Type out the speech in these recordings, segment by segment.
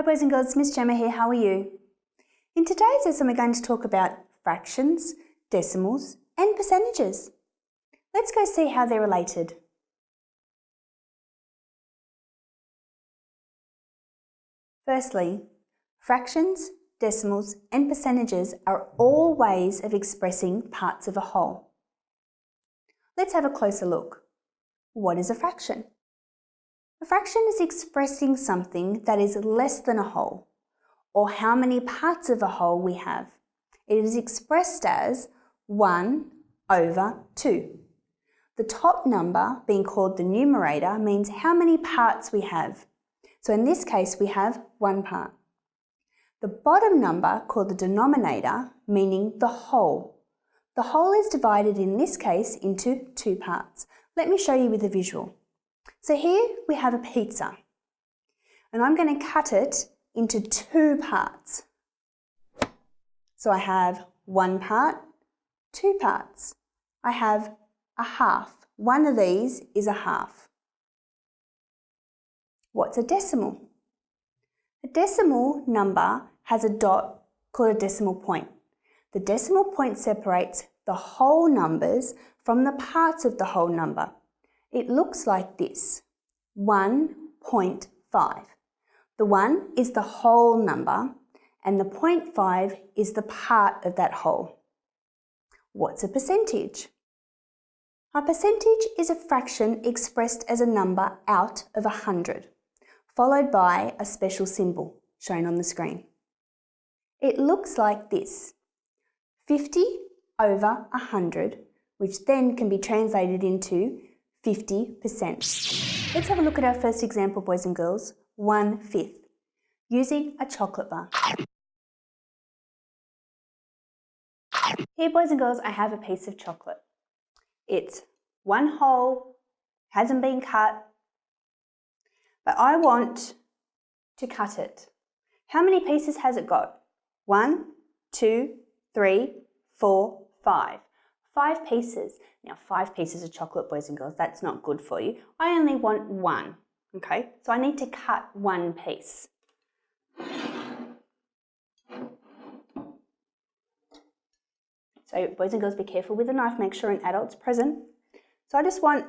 boys and girls, Miss Gemma here, how are you? In today's lesson we're going to talk about fractions, decimals and percentages. Let's go see how they're related. Firstly, fractions, decimals and percentages are all ways of expressing parts of a whole. Let's have a closer look. What is a fraction? A fraction is expressing something that is less than a whole, or how many parts of a whole we have. It is expressed as 1 over 2. The top number, being called the numerator, means how many parts we have. So in this case, we have 1 part. The bottom number, called the denominator, meaning the whole. The whole is divided in this case into 2 parts. Let me show you with a visual. So here we have a pizza, and I'm going to cut it into 2 parts. So I have 1 part, 2 parts. I have a half. One of these is a half. What's a decimal? A decimal number has a dot called a decimal point. The decimal point separates the whole numbers from the parts of the whole number. It looks like this, 1.5. The 1 is the whole number and the 0.5 is the part of that whole. What's a percentage? A percentage is a fraction expressed as a number out of 100, followed by a special symbol shown on the screen. It looks like this, 50 over 100, which then can be translated into 50%. Let's have a look at our first example, boys and girls, 1/5, using a chocolate bar. Here, boys and girls, I have a piece of chocolate. It's 1 whole, hasn't been cut, but I want to cut it. How many pieces has it got? 1, 2, 3, 4, 5. 5 pieces. Now 5 pieces of chocolate, boys and girls, that's not good for you. I only want 1, okay? So I need to cut 1 piece. So boys and girls, be careful with the knife, make sure an adult's present. So I just want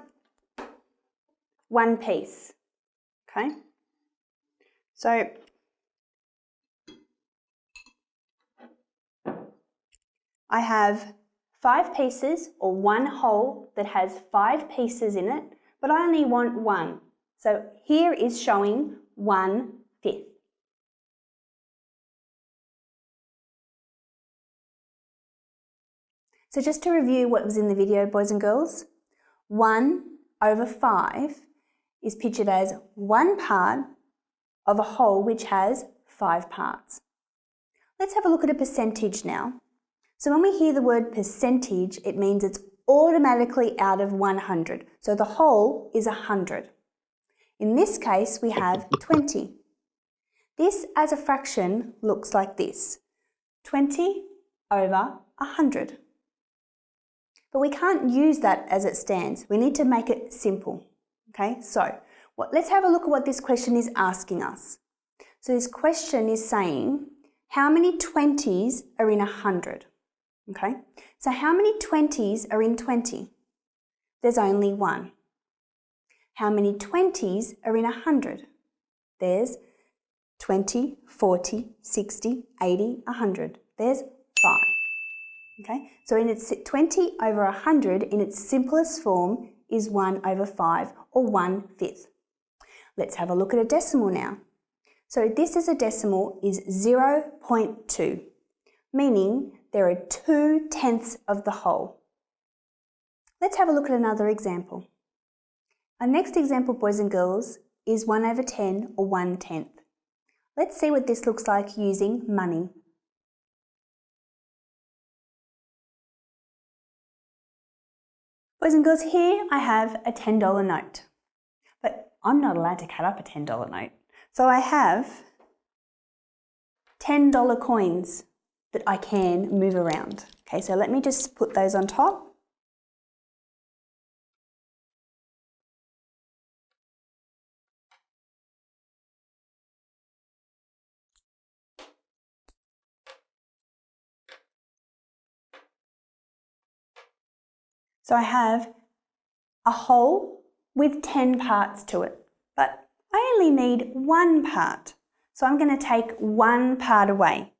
1 piece, okay? So I have 5 pieces, or 1 whole that has 5 pieces in it, but I only want 1. So here is showing 1/5. So just to review what was in the video, boys and girls, 1 over 5 is pictured as 1 part of a whole which has 5 parts. Let's have a look at a percentage now. So when we hear the word percentage, it means it's automatically out of 100. So the whole is 100. In this case, we have 20. This as a fraction looks like this, 20 over 100. But we can't use that as it stands. We need to make it simple. Okay, so let's have a look at what this question is asking us. So this question is saying, how many 20s are in 100? Okay, so how many 20s are in 20? There's only 1. How many 20s are in 100? There's 20, 40, 60, 80, 100. There's 5. Okay, so in its 20 over 100 in its simplest form is 1 over 5, or 1/5. Let's have a look at a decimal now. So this as a decimal is 0.2, meaning there are 2/10 of the whole. Let's have a look at another example. Our next example, boys and girls, is 1 over 10, or 1/10. Let's see what this looks like using money. Boys and girls, here I have a $10 note, but I'm not allowed to cut up a $10 note. So I have $10 coins that I can move around. Okay, so let me just put those on top. So I have a whole with 10 parts to it, but I only need one part. So I'm going to take one part away.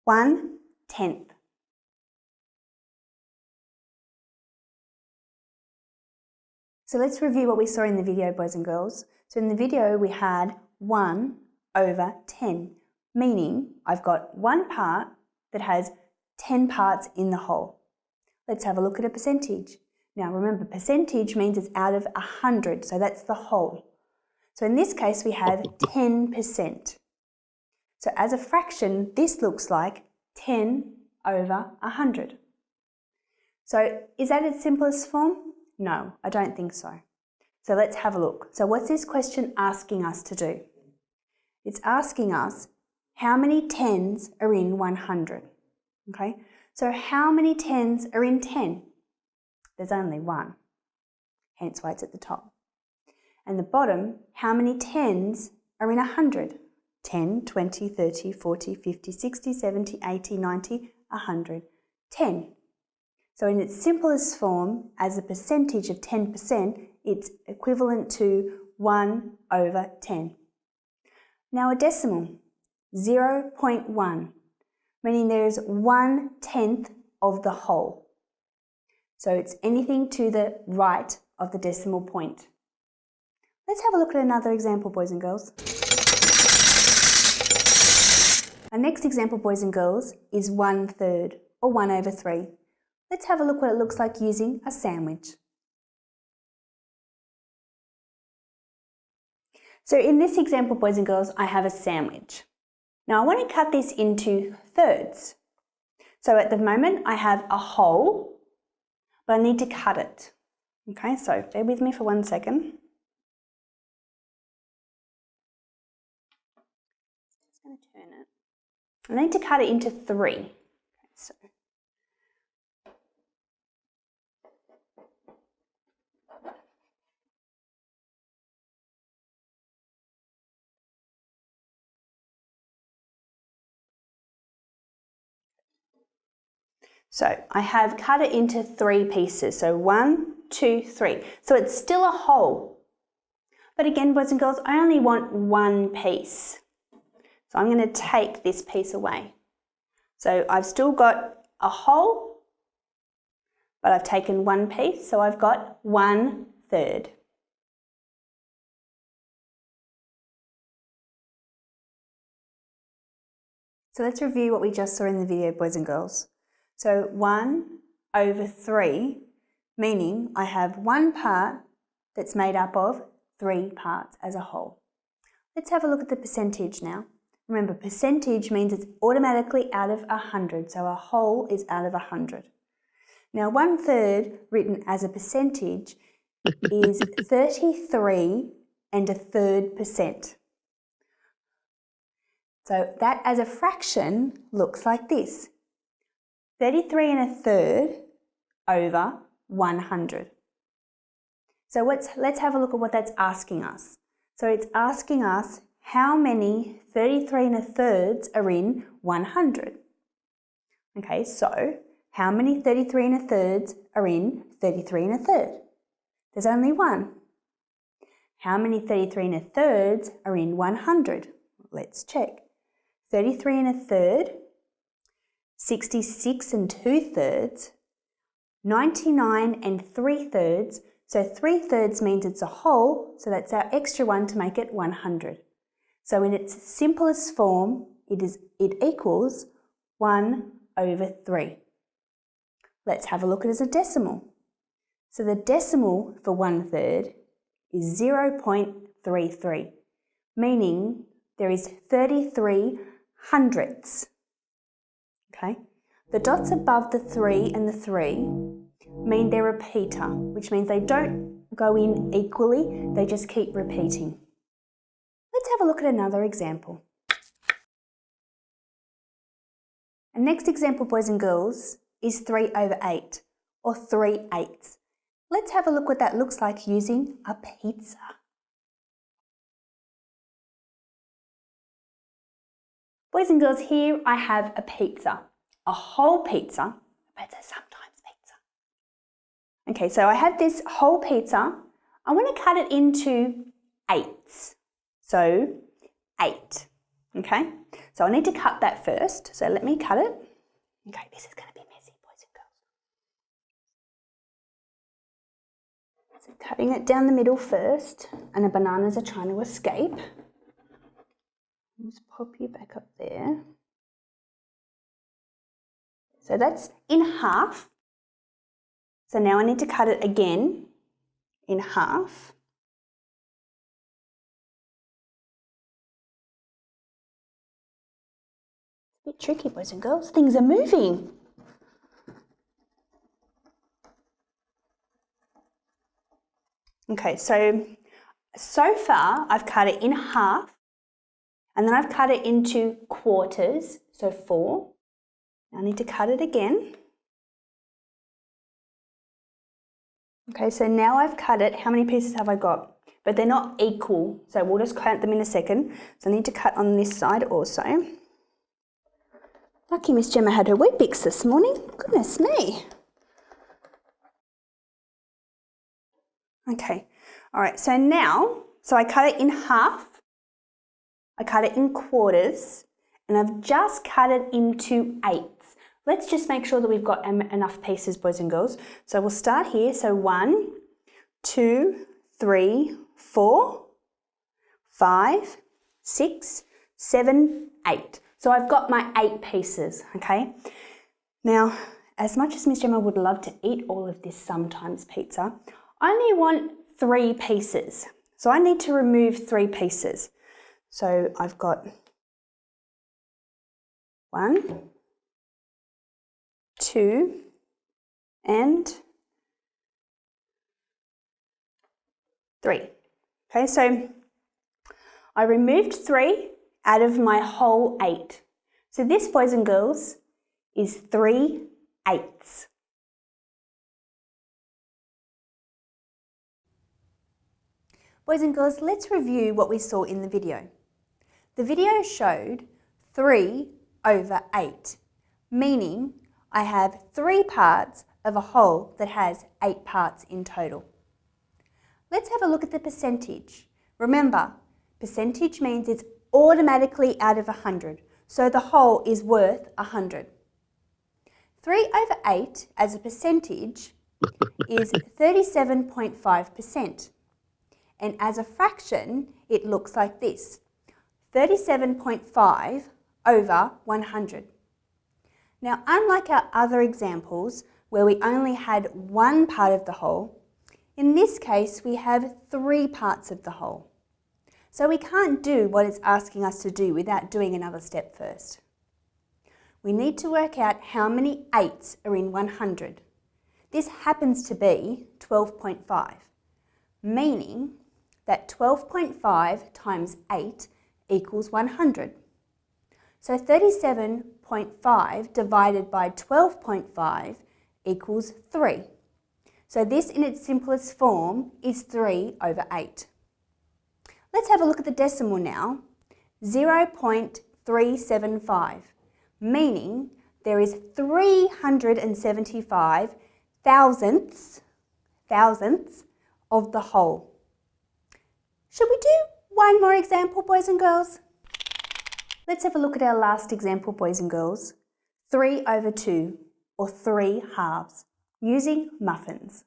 1/10. So let's review what we saw in the video, boys and girls. So in the video we had 1/10, meaning I've got one part that has 10 parts in the whole. Let's have a look at a percentage. Now remember, percentage means it's out of 100, so that's the whole. So in this case we have 10%. So as a fraction, this looks like 10/100. So is that its simplest form? No, I don't think so. So let's have a look. So what's this question asking us to do? It's asking us how many tens are in 100. Okay, so how many tens are in 10? There's only one, hence why it's at the top. And the bottom, how many tens are in 100? 10, 20, 30, 40, 50, 60, 70, 80, 90, 100. 10. So in its simplest form, as a percentage of 10%, it's equivalent to 1/10. Now a decimal, 0.1, meaning there is 1/10 of the whole. So it's anything to the right of the decimal point. Let's have a look at another example, boys and girls. Our next example, boys and girls, is 1/3 or 1/3. Let's have a look what it looks like using a sandwich. So in this example, boys and girls, I have a sandwich. Now I want to cut this into thirds. So at the moment I have a whole, but I need to cut it. Okay, so bear with me for 1 second. Just going to turn it. I need to cut it into 3. Okay, so I have cut it into 3 pieces. So 1, 2, 3. So it's still a whole. But again, boys and girls, I only want one piece. So I'm going to take this piece away. So I've still got a whole, but I've taken one piece. So I've got 1/3. So let's review what we just saw in the video, boys and girls. So 1/3, meaning I have one part that's made up of 3 parts as a whole. Let's have a look at the percentage now. Remember, percentage means it's automatically out of 100, so a whole is out of 100. Now 1/3 written as a percentage is 33.33%. So that as a fraction looks like this. 33.33 over 100. So let's have a look at what that's asking us. So it's asking us how many 33.33 are in 100. Okay, so how many 33.33 are in 33.33? There's only one. How many 33.33 are in 100? Let's check. 33.33, 66 2/3, 99 3/3. So 3/3 means it's a whole, so that's our extra one to make it 100. So in its simplest form, it equals 1/3. Let's have a look at it as a decimal. So the decimal for 1/3 is 0.33, meaning there is 33 hundredths. Okay, the dots above the 3 and the 3 mean they're a repeater, which means they don't go in equally, they just keep repeating. Let's have a look at another example. Our next example, boys and girls, is 3/8 or 3/8. Let's have a look what that looks like using a pizza. Boys and girls, here I have a pizza, a whole pizza, but it's a sometimes pizza. Okay, so I have this whole pizza. I want to cut it into 8s. So 8. Okay, so I need to cut that first. So let me cut it. Okay, this is going to be messy, boys and girls. So cutting it down the middle first, and the bananas are trying to escape. Just pop you back up there. So that's in half. So now I need to cut it again in half. It's a bit tricky, boys and girls. Things are moving. Okay, so far I've cut it in half, and then I've cut it into quarters, so 4. I need to cut it again. Okay, so now I've cut it. How many pieces have I got? But they're not equal, so we'll just count them in a second. So I need to cut on this side also. Lucky Miss Gemma had her Weet-Bix this morning. Goodness me. Okay, all right, so now, I cut it in half, I cut it in quarters, and I've just cut it into 8s. Let's just make sure that we've got enough pieces, boys and girls. So we'll start here. So 1, 2, 3, 4, 5, 6, 7, 8. So I've got my 8 pieces, okay? Now, as much as Miss Gemma would love to eat all of this sometimes pizza, I only want 3 pieces. So I need to remove 3 pieces. So I've got 1, 2, and 3. Okay, so I removed 3 out of my whole 8. So this, boys and girls, is 3 8s. Boys and girls, let's review what we saw in the video. The video showed 3 over 8, meaning I have 3 parts of a whole that has 8 parts in total. Let's have a look at the percentage. Remember, percentage means it's automatically out of 100, so the whole is worth 100. 3 over 8 as a percentage is 37.5%. And as a fraction, it looks like this, 37.5 over 100. Now, unlike our other examples where we only had one part of the whole, in this case we have 3 parts of the whole. So we can't do what it's asking us to do without doing another step first. We need to work out how many 8s are in 100. This happens to be 12.5, meaning that 12.5 times 8 equals 100. So 37.5 divided by 12.5 equals 3. So this in its simplest form is 3 over 8. Let's have a look at the decimal now. 0.375, meaning there is 375 thousandths of the whole. Should we do one more example, boys and girls? Let's have a look at our last example, boys and girls. 3 over 2, or 3 halves, using muffins.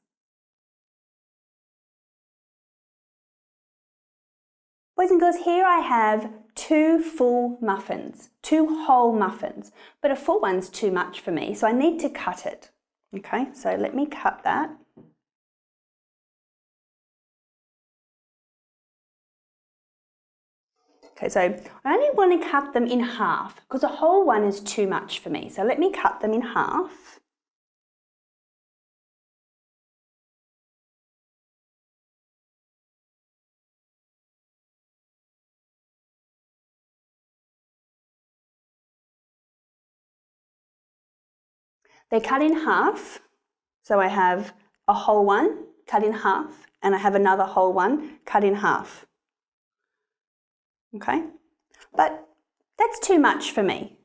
Boys and girls, here I have 2 full muffins, 2 whole muffins, but a full one's too much for me, so I need to cut it. Okay, so let me cut that. Okay, so I only want to cut them in half because a whole one is too much for me. So let me cut them in half. They're cut in half. So I have a whole one cut in half and I have another whole one cut in half. Okay, but that's too much for me.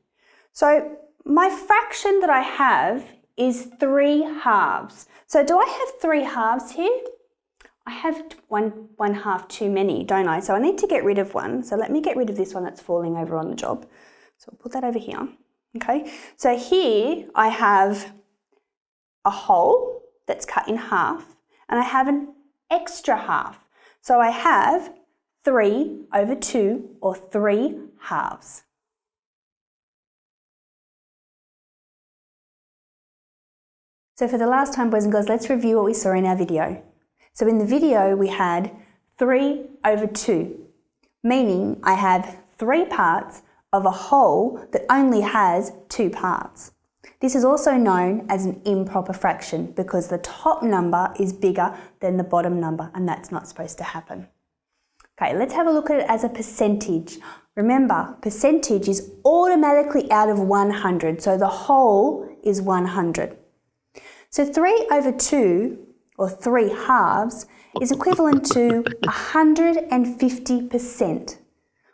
So my fraction that I have is 3 halves. So do I have 3 halves here? I have one half too many, don't I? So I need to get rid of one. So let me get rid of this one that's falling over on the job. So I'll put that over here. Okay, so here I have a whole that's cut in half, and I have an extra half. So I have 3 over 2, or 3 halves. So for the last time, boys and girls, let's review what we saw in our video. So in the video, we had 3 over 2, meaning I have 3 parts of a whole that only has 2 parts. This is also known as an improper fraction because the top number is bigger than the bottom number, and that's not supposed to happen. Okay, let's have a look at it as a percentage. Remember, percentage is automatically out of 100, so the whole is 100. So 3 over 2, or 3 halves, is equivalent to 150%.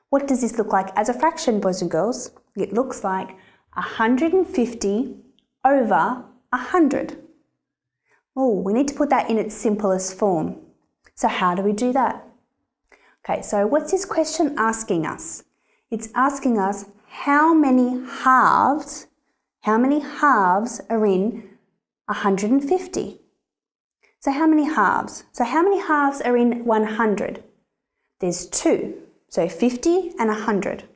What does this look like as a fraction, boys and girls? It looks like 150 over 100. Oh, we need to put that in its simplest form. So how do we do that? Okay, so what's this question asking us? It's asking us how many halves are in 150? So how many halves? So how many halves are in 100? There's 2. So 50 and 100.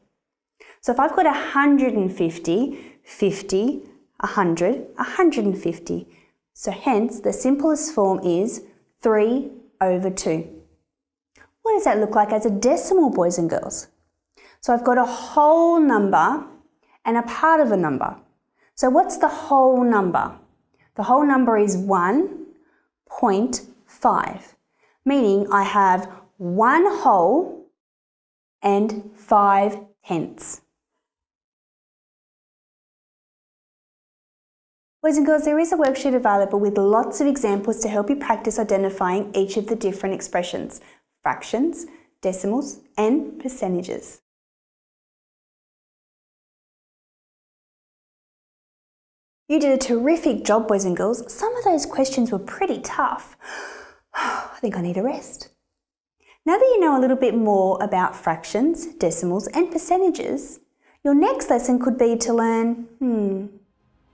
So if I've got 150, 50, 100, 150. So hence the simplest form is 3 over 2. What does that look like as a decimal, boys and girls? So I've got a whole number and a part of a number. So what's the whole number? The whole number is 1.5, meaning I have 1 whole and 5 tenths. Boys and girls, there is a worksheet available with lots of examples to help you practice identifying each of the different expressions: fractions, decimals, and percentages. You did a terrific job, boys and girls. Some of those questions were pretty tough. I think I need a rest. Now that you know a little bit more about fractions, decimals, and percentages, your next lesson could be to learn,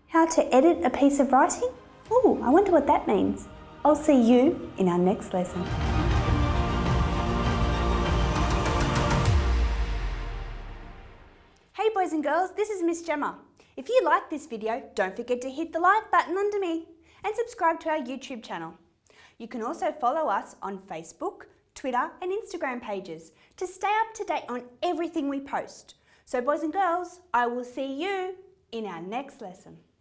how to edit a piece of writing? Ooh, I wonder what that means. I'll see you in our next lesson. Hey boys and girls, this is Miss Gemma. If you like this video, don't forget to hit the like button under me and subscribe to our YouTube channel. You can also follow us on Facebook, Twitter and Instagram pages to stay up to date on everything we post. So boys and girls, I will see you in our next lesson.